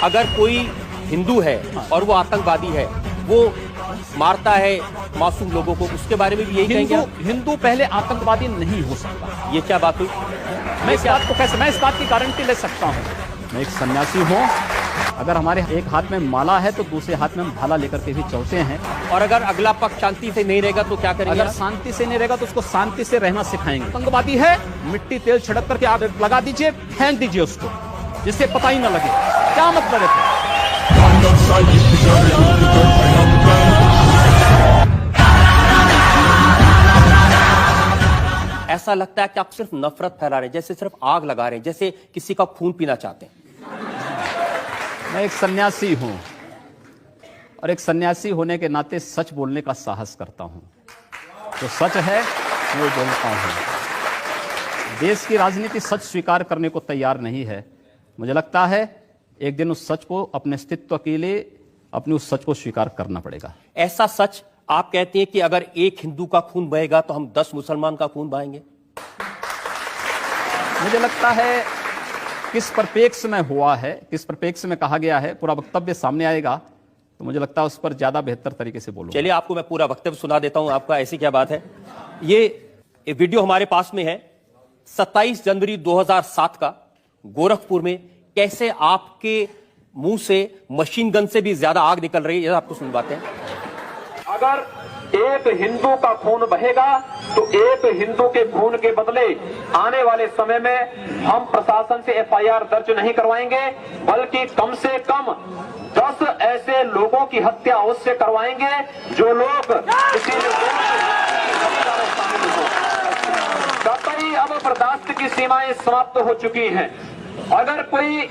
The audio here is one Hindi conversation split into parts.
अगर कोई हिंदू है और वो आतंकवादी है, वो मारता है मासूम लोगों को, उसके बारे में भी यही कहेंगे? हिंदू पहले आतंकवादी नहीं हो सकता। ये क्या बात हुई? मैं इस बात की गारंटी ले सकता हूँ। मैं एक सन्यासी हूँ। अगर हमारे एक हाथ में माला है तो दूसरे हाथ में हम भाला लेकर के भी चलते हैं। और अगर अगला पक्ष शांति से नहीं रहेगा तो क्या करेंगे? अगर शांति से नहीं रहेगा तो उसको शांति से रहना सिखाएंगे। आतंकवादी है, मिट्टी तेल छिड़क करके आप लगा दीजिए, फेंक दीजिए उसको, जिससे पता ही ना लगे। क्या मतलब है? ऐसा लगता है कि आप सिर्फ नफरत फैला रहे हैं, जैसे सिर्फ आग लगा रहे हैं, जैसे किसी का खून पीना चाहते हैं। मैं एक सन्यासी हूं और एक सन्यासी होने के नाते सच बोलने का साहस करता हूं। जो सच है वो बोलता हूं। देश की राजनीति सच स्वीकार करने को तैयार नहीं है। मुझे लगता है एक दिन उस सच को, अपने अस्तित्व के लिए अपने उस सच को स्वीकार करना पड़ेगा। ऐसा सच आप कहते हैं कि अगर एक हिंदू का खून बहेगा तो हम 10 मुसलमान का खून बहाएंगे? मुझे लगता है किस परिप्रेक्ष्य में हुआ है, किस परिप्रेक्ष्य में कहा गया है, पूरा वक्तव्य सामने आएगा तो मुझे लगता है उस पर ज्यादा बेहतर तरीके से बोलूंगा। चलिए आपको मैं पूरा वक्तव्य सुना देता हूं आपका। ऐसी क्या बात है? ये वीडियो हमारे पास में है 27 जनवरी 2007 का, गोरखपुर में कैसे आपके मुंह से मशीन गन से भी ज्यादा आग निकल रही है, आपको सुनवाते हैं। अगर एक हिंदू का खून बहेगा तो एक हिंदू के खून के बदले आने वाले समय में हम प्रशासन से एफआईआर दर्ज नहीं करवाएंगे, बल्कि कम से कम 10 ऐसे लोगों की हत्या अवश्य करवाएंगे जो लोग किसी कतई अब बर्दाश्त की सीमाएं समाप्त हो चुकी हैं। अगर कोई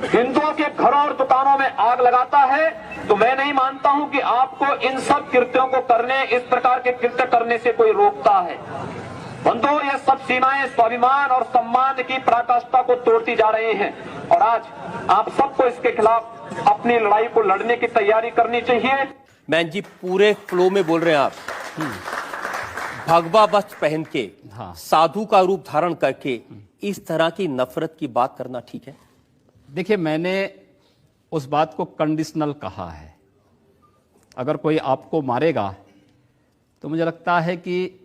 हिंदुओं के घरों और दुकानों में आग लगाता है तो मैं नहीं मानता हूं कि आपको इन सब कृत्यों को करने, इस प्रकार के कृत्य करने से कोई रोकता है। बंधुओं, ये सब सीमाएं स्वाभिमान और सम्मान की पराकाष्ठा को तोड़ती जा रही हैं और आज आप सबको इसके खिलाफ अपनी लड़ाई को लड़ने की तैयारी करनी चाहिए। मैन जी पूरे फ्लो में बोल रहे हैं आप। भगवा वस्त्र पहन के, साधु का रूप धारण करके इस तरह की नफरत की बात करना ठीक है? देखिए, मैंने उस बात को कंडीशनल कहा है। अगर कोई आपको मारेगा तो मुझे लगता है कि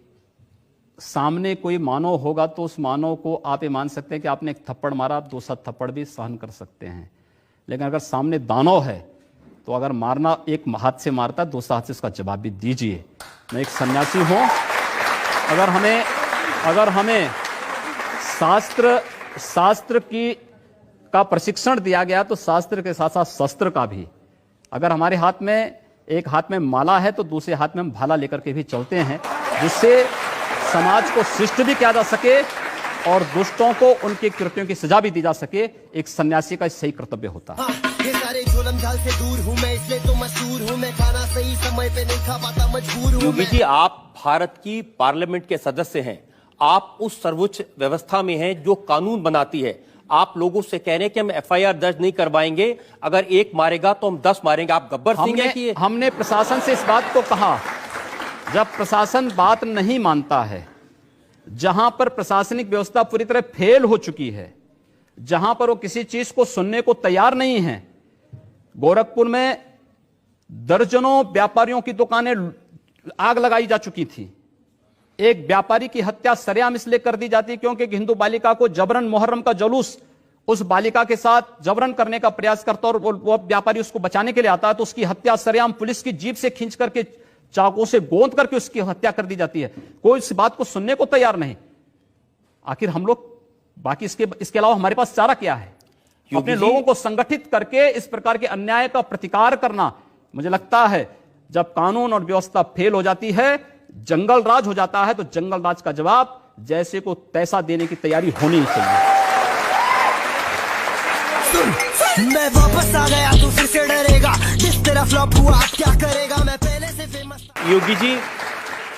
सामने कोई मानव होगा तो उस मानव को आप ये मान सकते हैं कि आपने एक थप्पड़ मारा, आप दूसरा थप्पड़ भी सहन कर सकते हैं। लेकिन अगर सामने दानव है तो अगर मारना एक हाथ से मारता है, दूसरा हाथ से उसका जवाब भी दीजिए। मैं एक सन्यासी हूं। अगर हमें शास्त्र का प्रशिक्षण दिया गया तो शास्त्र के साथ साथ शस्त्र का भी। अगर हमारे हाथ में एक हाथ में माला है तो दूसरे हाथ में हम भाला लेकर के भी चलते हैं, जिससे समाज को शिष्ट भी किया जा सके और दुष्टों को उनके कृत्यों की सजा भी दी जा सके। एक सन्यासी का सही कर्तव्य होता है। ये सारे जुल्म जाल से दूर हूं मैं, इसलिए तो मशहूर हूं मैं, खाना सही समय पे नहीं खा पाता, मजबूर हूं योगी जी, आप भारत की पार्लियामेंट के सदस्य हैं, आप उस सर्वोच्च व्यवस्था में हैं जो कानून बनाती है। आप लोगों से कह रहे हैं कि हम एफआईआर दर्ज नहीं करवाएंगे, अगर एक मारेगा तो हम 10 मारेंगे। आप गब्बर सिंह हैं कि हमने प्रशासन से इस बात को कहा। जब प्रशासन बात नहीं मानता है, जहां पर प्रशासनिक व्यवस्था पूरी तरह फेल हो चुकी है, जहां पर वो किसी चीज को सुनने को तैयार नहीं है। गोरखपुर में दर्जनों व्यापारियों की दुकानें आग लगाई जा चुकी थी। एक व्यापारी की हत्या सरेआम इसलिए कर दी जाती क्योंकि हिंदू बालिका को जबरन, मुहर्रम का जुलूस उस बालिका के साथ जबरन करने का प्रयास करता और वो व्यापारी उसको बचाने के लिए आता है तो उसकी हत्या सरेआम पुलिस की जीप से खींच करके, चाकू से गोंद करके उसकी हत्या कर दी जाती है। कोई इस बात को सुनने को तैयार नहीं। आखिर हम लोग बाकी इसके अलावा हमारे पास चारा क्या है? अपने लोगों को संगठित करके इस प्रकार के अन्याय का प्रतिकार करना। मुझे लगता है जब कानून और व्यवस्था फेल हो जाती है, जंगल राज हो जाता है, तो जंगल राज का जवाब जैसे को तैसा देने की तैयारी होनी चाहिए। मैं वापस आ गया तू फिर से डरेगा, जिस तरह फ्लॉप हुआ आप क्या करेगा, मैं पहले से फेमस। योगी जी,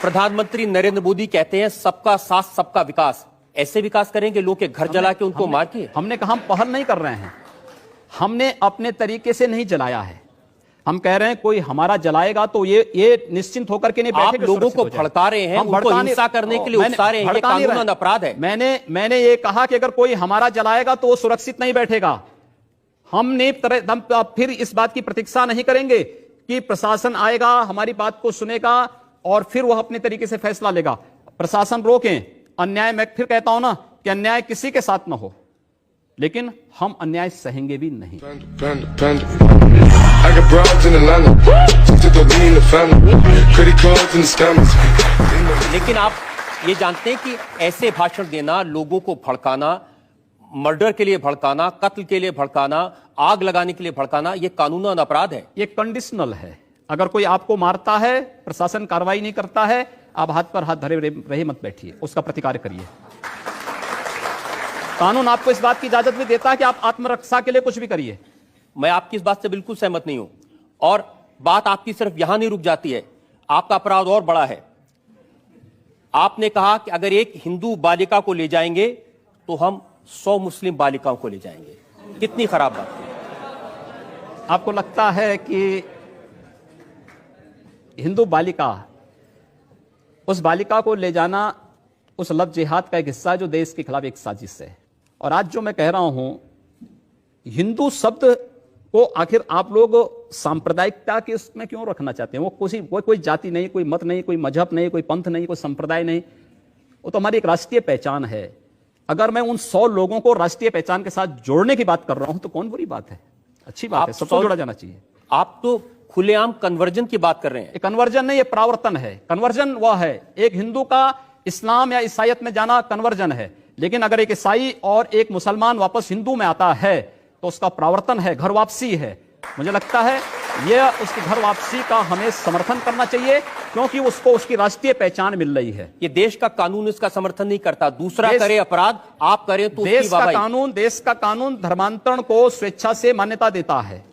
प्रधानमंत्री नरेंद्र मोदी कहते हैं सबका साथ सबका विकास। ऐसे विकास करेंगे लोग के घर जला के उनको मार के? हमने कहा हम पहल नहीं कर रहे हैं, हमने अपने तरीके से नहीं जलाया है। हम कह रहे हैं कोई हमारा जलाएगा तो ये निश्चिंत होकर के नहीं बैठे। आप लोगों को भड़का रहे हैं, उनको हिंसा करने के लिए उकसा रहे हैं, ये कानूनन अपराध है। मैंने ये कहा कि अगर कोई हमारा जलाएगा तो वो सुरक्षित नहीं बैठेगा। हम फिर इस बात की प्रतीक्षा नहीं करेंगे कि प्रशासन आएगा, हमारी बात को सुनेगा और फिर वह अपने तरीके से फैसला लेगा। प्रशासन रोकें अन्याय, मैं फिर कहता हूं ना कि अन्याय किसी के साथ ना हो, लेकिन हम अन्याय सहेंगे भी नहीं। I got broads in Atlanta, took the lean, the family, credit cards and the scammers. लेकिन आप ये जानते हैं कि ऐसे भाषण देना, लोगों को भड़काना, मर्डर के लिए भड़काना, कत्ल के लिए भड़काना, आग लगाने के लिए भड़काना, यह कानूनन अपराध है। ये कंडीशनल है। अगर कोई आपको मारता है, प्रशासन कार्रवाई नहीं करता है, आप हाथ पर हाथ धरे रहे मत बैठिए, उसका प्रतिकार करिए। कानून आपको इस बात की इजाजत भी देता है कि आप आत्मरक्षा के लिए कुछ भी करिए। मैं आपकी इस बात से बिल्कुल सहमत नहीं हूं, और बात आपकी सिर्फ यहां नहीं रुक जाती है, आपका अपराध और बड़ा है। आपने कहा कि अगर एक हिंदू बालिका को ले जाएंगे तो हम 100 मुस्लिम बालिकाओं को ले जाएंगे। कितनी खराब बात है। आपको लगता है कि हिंदू बालिका, उस बालिका को ले जाना उस लव जिहाद का एक हिस्सा है जो देश के खिलाफ एक साजिश है। और आज जो मैं कह रहा हूं, हिंदू शब्द को आखिर आप लोग सांप्रदायिकता के उसमें क्यों रखना चाहते हैं? वो कोई जाति नहीं, कोई मत नहीं, कोई मजहब नहीं, कोई पंथ नहीं, कोई संप्रदाय नहीं, वो तो हमारी एक राष्ट्रीय पहचान है। अगर मैं उन 100 लोगों को राष्ट्रीय पहचान के साथ जोड़ने की बात कर रहा हूं तो कौन बुरी बात है? अच्छी बात है, सबको जोड़ा जाना चाहिए। आप तो खुलेआम कन्वर्जन की बात कर रहे हैं। कन्वर्जन नहीं, ये प्रावर्तन है। कन्वर्जन वह है, एक हिंदू का इस्लाम या ईसाइयत में जाना कन्वर्जन है, लेकिन अगर एक ईसाई और एक मुसलमान वापस हिंदू में आता है तो उसका प्रावर्तन है, घर वापसी है। मुझे लगता है यह उसकी घर वापसी का हमें समर्थन करना चाहिए, क्योंकि उसको उसकी राष्ट्रीय पहचान मिल रही है। ये देश का कानून इसका समर्थन नहीं करता। दूसरा करे अपराध, आप करें तो देश का कानून धर्मांतरण को स्वेच्छा से मान्यता देता है,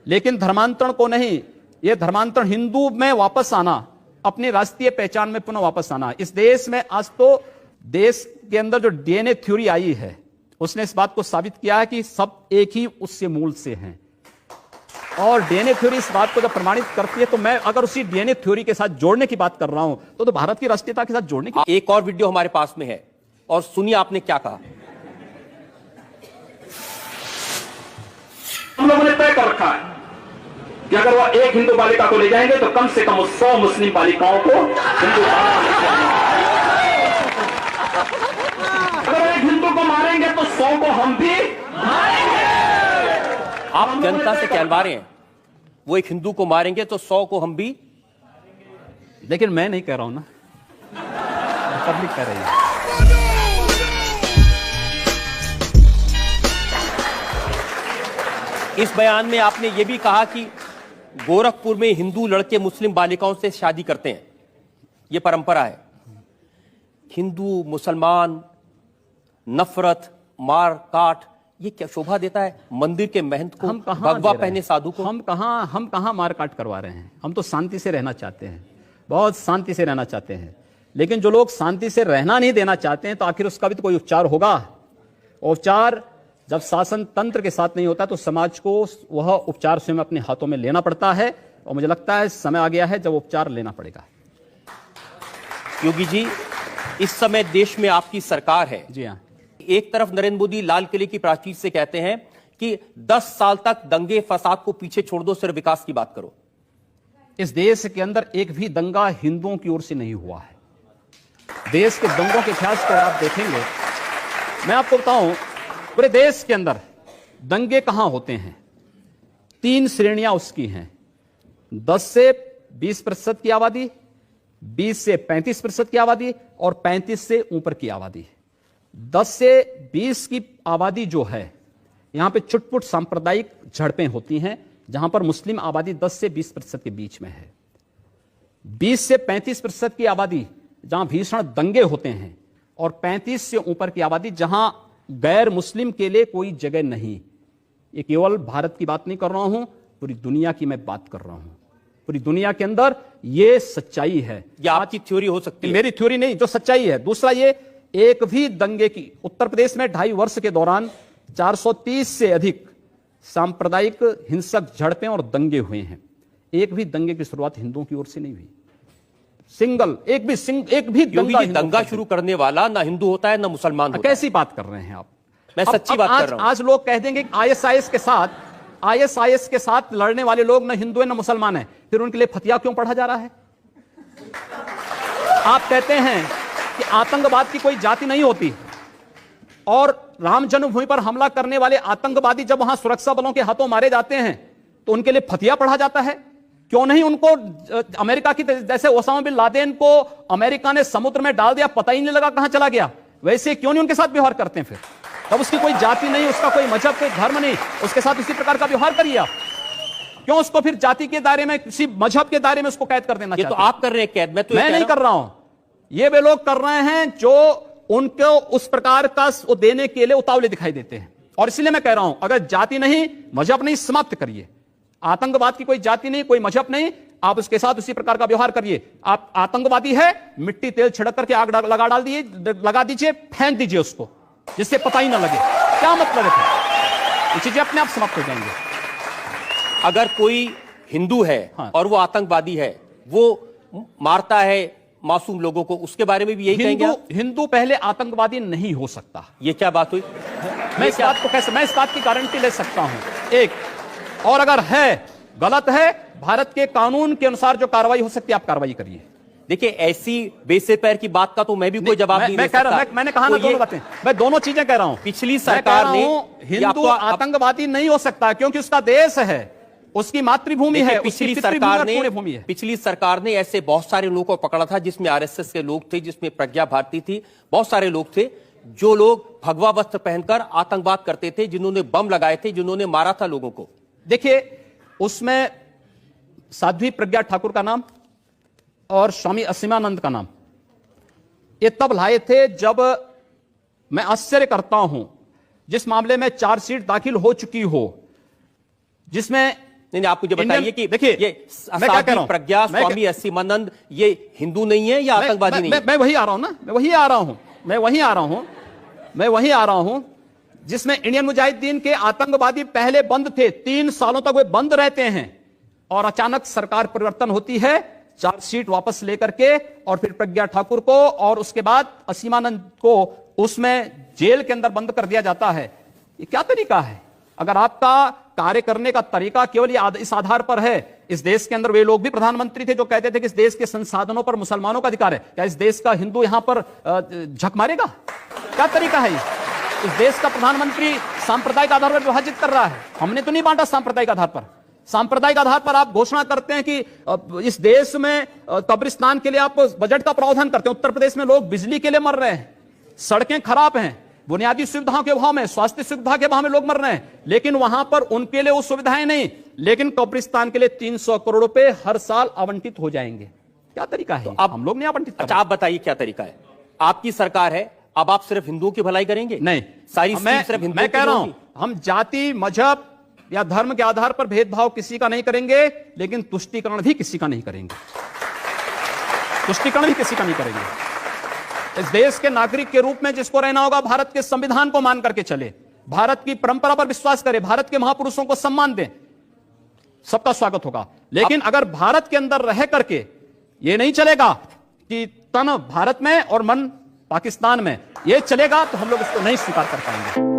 लेकिन धर्मांतरण को नहीं। यह धर्मांतरण हिंदू में वापस आना, अपनी राष्ट्रीय पहचान में पुनः वापस आना। इस देश में आज तो देश के अंदर जो डीएनए थ्योरी आई है, उसने इस बात को साबित किया है कि सब एक ही उससे मूल से हैं। और डीएनए थ्योरी इस बात को जब प्रमाणित करती है, तो मैं अगर उसी डीएनए थ्योरी के साथ जोड़ने की बात कर रहा हूं तो भारत की राष्ट्रीयता के साथ जोड़ने की। एक और वीडियो हमारे पास में है, और सुनिए आपने क्या कहा। हम लोगों ने तय कर रखा है कि अगर वो एक हिंदू बालिका को ले जाएंगे तो कम से कम 100 मुस्लिम बालिकाओं को हिंदू, अगर एक हिंदू को मारेंगे तो 100 को हम भी मारेंगे। आप जनता से कहलवा रहे हैं, वो एक हिंदू को मारेंगे तो 100 को हम भी। लेकिन मैं नहीं कह रहा हूं ना, पब्लिक कह रही है। इस बयान में आपने यह भी कहा कि गोरखपुर में हिंदू लड़के मुस्लिम बालिकाओं से शादी करते हैं, यह परंपरा है। हिंदू मुसलमान, नफरत, मार काट, ये क्या शोभा देता है मंदिर के महंत को, भगवा पहने साधु को? हम कहां मार काट करवा रहे हैं? हम तो शांति से रहना चाहते हैं, बहुत शांति से रहना चाहते हैं। लेकिन जो लोग शांति से रहना नहीं देना चाहते हैं, तो आखिर उसका भी तो कोई उपचार होगा। उपचार जब शासन तंत्र के साथ नहीं होता तो समाज को वह उपचार स्वयं अपने हाथों में लेना पड़ता है, और मुझे लगता है समय आ गया है जब उपचार लेना पड़ेगा। योगी जी, इस समय देश में आपकी सरकार है। जी हाँ। एक तरफ नरेंद्र मोदी लाल किले की प्राचीर से कहते हैं कि 10 साल तक दंगे फसाद को पीछे छोड़ दो, सिर्फ विकास की बात करो। इस देश के अंदर एक भी दंगा हिंदुओं की ओर से नहीं हुआ है। देश के दंगों के इतिहास को आप देखेंगे, मैं आपको बताऊं, पूरे देश के अंदर दंगे कहां होते हैं? 3 श्रेणियां उसकी हैं। 10 से 20% की आबादी, 20 से 35% की आबादी, और 35 से ऊपर की आबादी। 10 से 20 की आबादी जो है, यहां पे छुटपुट सांप्रदायिक झड़पें होती हैं, जहां पर मुस्लिम आबादी 10 से 20% के बीच में है। 20 से 35% की आबादी जहां भीषण दंगे होते हैं, और 35 से ऊपर की आबादी जहां गैर मुस्लिम के लिए कोई जगह नहीं। ये केवल भारत की बात नहीं कर रहा हूं, पूरी दुनिया की मैं बात कर रहा हूं। पूरी दुनिया के अंदर ये सच्चाई है। ये आपकी थ्योरी हो सकती है, मेरी थ्योरी नहीं, जो सच्चाई है। दूसरा, ये एक भी दंगे की उत्तर प्रदेश में 2.5 वर्ष के दौरान 430 से अधिक सांप्रदायिक हिंसक झड़पें और दंगे हुए हैं। एक भी दंगे की शुरुआत हिंदुओं की ओर से नहीं हुई। एक भी दंगा शुरू करने वाला ना हिंदू होता है ना मुसलमान होता है। कैसी बात कर रहे हैं आप? मैं सच्ची बात कर रहा हूं। आज लोग कह देंगे कि आईएसआईएस के साथ लड़ने वाले लोग न हिंदू है न मुसलमान है, फिर उनके लिए फतिया क्यों पढ़ा जा रहा है? आप कहते हैं कि आतंकवाद की कोई जाति नहीं होती, और राम जन्मभूमि पर हमला करने वाले आतंकवादी जब वहां सुरक्षा बलों के हाथों मारे जाते हैं तो उनके लिए फतिया पढ़ा जाता है? क्यों नहीं उनको अमेरिका की जैसे ओसामा बिन लादेन को अमेरिका ने समुद्र में डाल दिया, पता ही नहीं लगा कहां चला गया, वैसे क्यों नहीं उनके साथ व्यवहार करते हैं? फिर तब उसकी कोई जाति नहीं, उसका कोई मजहब, कोई धर्म नहीं, उसके साथ उसी प्रकार का व्यवहार करिए आप। क्यों उसको फिर जाति के दायरे में, किसी मजहब के दायरे में उसको कैद कर देना ये चाहते तो आप कर रहे हैं कैद, मैं नहीं कर रहा हूं। ये वे लोग कर रहे हैं जो उनको उस प्रकार का वो देने के लिए उतावले दिखाई देते हैं। और इसलिए मैं कह रहा हूं, अगर जाति नहीं, मजहब नहीं, समाप्त करिए। आतंकवाद की कोई जाति नहीं, कोई मजहब नहीं, आप उसके साथ उसी प्रकार का व्यवहार करिए। आप आतंकवादी है, मिट्टी तेल छिड़क करके आग लगा दीजिए, फेंक दीजिए उसको, जिससे पता ही ना लगे। क्या मतलब है? ये चीजें अपने आप समाप्त हो जाएंगे। अगर कोई हिंदू है हाँ। और और वो आतंकवादी है, वो मारता है मासूम लोगों को, उसके बारे में भी यही कहेंगे आप? हिंदू पहले आतंकवादी नहीं हो सकता। ये क्या बात हुई? मैं इस बात की गारंटी ले सकता हूं। एक और, अगर है, गलत है, भारत के कानून के अनुसार जो कार्रवाई हो सकती है आप कार्रवाई करिए। देखिए, ऐसी बेसे पैर की बात का तो मैं भी कोई जवाब नहीं दे सकता। मैंने कहा ना दोनों बातें, मैं दोनों चीजें कह रहा हूं। पिछली सरकार ने हिंदू आतंकवादी नहीं हो सकता क्योंकि उसका देश है, उसकी मातृभूमि है, पिछली सरकार ने ऐसे बहुत सारे लोगों को पकड़ा था, जिसमें आरएसएस के लोग थे, जिसमें प्रज्ञा भारती थी, बहुत सारे लोग थे जो लोग भगवा वस्त्र पहनकर आतंकवाद करते थे, जिन्होंने बम लगाए थे, जिन्होंने मारा था लोगों को। देखिए, उसमें साध्वी प्रज्ञा ठाकुर का नाम और स्वामी असीमानंद का नाम ये तब लाए थे जब, मैं आश्चर्य करता हूं, जिस मामले में चार्जशीट दाखिल हो चुकी हो, जिसमें नहीं, आप मुझे बताइए कि देखिए, ये साध्वी प्रज्ञा, स्वामी असीमानंद, ये हिंदू नहीं है या आतंकवादी नहीं है? मैं वही आ रहा हूं ना, मैं वही आ रहा हूं जिसमें इंडियन मुजाहिदीन के आतंकवादी पहले बंद थे, 3 सालों तक वे बंद रहते हैं, और अचानक सरकार परिवर्तन होती है, चार्जशीट वापस लेकर के, और फिर प्रज्ञा ठाकुर को और उसके बाद असीमानंद को उसमें जेल के अंदर बंद कर दिया जाता है। ये क्या तरीका है? अगर आपका कार्य करने का तरीका केवल इस आधार पर है, इस देश के अंदर वे लोग भी प्रधानमंत्री थे जो कहते थे कि इस देश के संसाधनों पर मुसलमानों का अधिकार है, क्या इस देश का हिंदू यहां पर झक मारेगा? क्या तरीका है? इस देश का प्रधानमंत्री सांप्रदायिक आधार पर विभाजित कर रहा है। हमने तो नहीं बांटा सांप्रदायिक आधार पर। सांप्रदायिक आधार पर आप घोषणा करते हैं कि इस देश में कब्रिस्तान के लिए आप बजट का प्रावधान करते हैं। उत्तर प्रदेश में लोग बिजली के लिए मर रहे हैं, सड़कें खराब हैं, बुनियादी सुविधाओं के अभाव में, स्वास्थ्य सुविधा के अभाव में लोग मर रहे हैं, लेकिन वहां पर उनके लिए वो सुविधाएं नहीं, लेकिन कब्रिस्तान के लिए 300 करोड़ रुपए हर साल आवंटित हो जाएंगे। क्या तरीका है? अब हम लोग नहीं आवंटित। अच्छा, आप बताइए क्या तरीका है? आपकी सरकार है, अब आप सिर्फ हिंदुओं की भलाई करेंगे? नहीं, सारी सिर्फ हिंदुओं। मैं कह रहा हूं, हम जाति, मजहब या धर्म के आधार पर भेदभाव किसी का नहीं करेंगे, लेकिन तुष्टीकरण भी किसी का नहीं करेंगे। तुष्टीकरण भी किसी का नहीं करेंगे। इस देश के नागरिक के रूप में जिसको रहना होगा, भारत के संविधान को मान करके चले, भारत की परंपरा पर विश्वास करे, भारत के महापुरुषों को सम्मान दें, सबका स्वागत होगा। लेकिन अगर भारत के अंदर रह करके ये नहीं चलेगा कि तन भारत में और मन पाकिस्तान में, ये चलेगा तो हम लोग इसको नहीं स्वीकार कर पाएंगे।